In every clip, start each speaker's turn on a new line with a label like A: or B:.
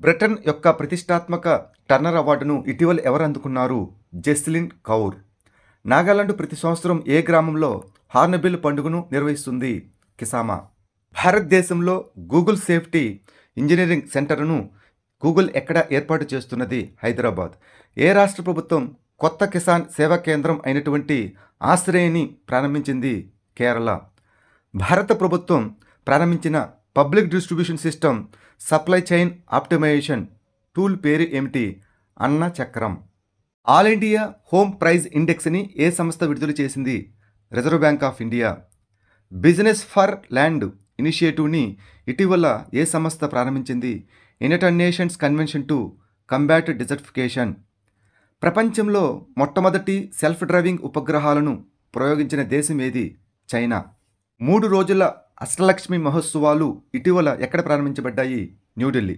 A: Britain యొక్క ప్రతిష్టాత్మక Turner అవార్డును ఇటీవల ఎవరు అందుకున్నారు? జెస్లిన్ కౌర్. నాగాలాండ్ ప్రతి సంవత్సరం ఏ గ్రామంలో హార్న్బిల్ పండుగను నిర్వహిస్తుంది? కిసామా. భారతదేశంలో గూగుల్ సేఫ్టీ ఇంజనీరింగ్ సెంటర్ను గూగుల్ ఎక్కడ ఏర్పాటు చేస్తున్నది? హైదరాబాద్. ఏ రాష్ట్ర ప్రభుత్వం కొత్త కిసాన్ సేవా కేంద్రం అయినటువంటి ఆశ్రయని ప్రారంభించింది? కేరళ. భారత ప్రభుత్వం ప్రారంభించిన public distribution system supply chain optimisation tool పేరు ఏమిటి? Anna Chakra. All India home price ఇండెక్స్ని ఏ సంస్థ విడుదల చేసింది? Reserve bank of India. Business for land ఇనిషియేటివ్ని ఇటీవల ఏ సంస్థ ప్రారంభించింది? United Nations Convention to Combat Desertification. ప్రపంచంలో మొట్టమొదటి సెల్ఫ్ డ్రైవింగ్ ఉపగ్రహాలను ప్రయోగించిన దేశం ఏది? చైనా. 3 రోజుల అష్టలక్ష్మి మహోత్సవాలు ఇటీవల ఎక్కడ ప్రారంభించబడ్డాయి? న్యూఢిల్లీ.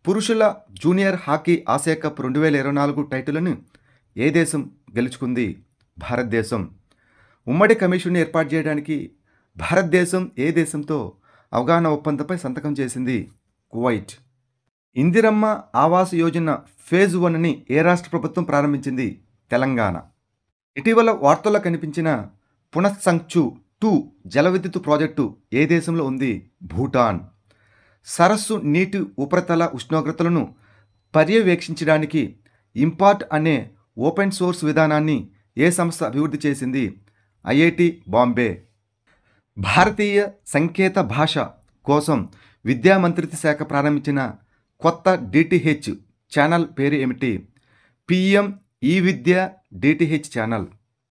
A: పురుషుల జూనియర్ హాకీ ఆసియా కప్ 2024 టైటిల్ను ఏ దేశం గెలుచుకుంది? భారతదేశం. ఉమ్మడి కమిషన్ను ఏర్పాటు చేయడానికి భారతదేశం ఏ దేశంతో అవగాహన ఒప్పందంపై సంతకం చేసింది? కువైట్. ఇందిరమ్మ ఆవాస్ యోజన ఫేజ్ 1ని ఏ రాష్ట్ర ప్రభుత్వం ప్రారంభించింది? తెలంగాణ. ఇటీవల వార్తల్లో కనిపించిన పునఃసంచు 2 జల విద్యుత్ ప్రాజెక్టు ఏ దేశంలో ఉంది? భూటాన్. సరస్సు నీటి ఉపరితల ఉష్ణోగ్రతలను పర్యవేక్షించడానికి ఇంపార్ట్ అనే ఓపెన్ సోర్స్ విధానాన్ని ఏ సంస్థ అభివృద్ధి చేసింది? ఐఐటి బాంబే. భారతీయ సంకేత భాష కోసం విద్యా మంత్రిత్వ శాఖ ప్రారంభించిన కొత్త డిటిహెచ్ ఛానల్ పేరు ఏమిటి? పిఎం ఈ విద్య డిటిహెచ్ ఛానల్.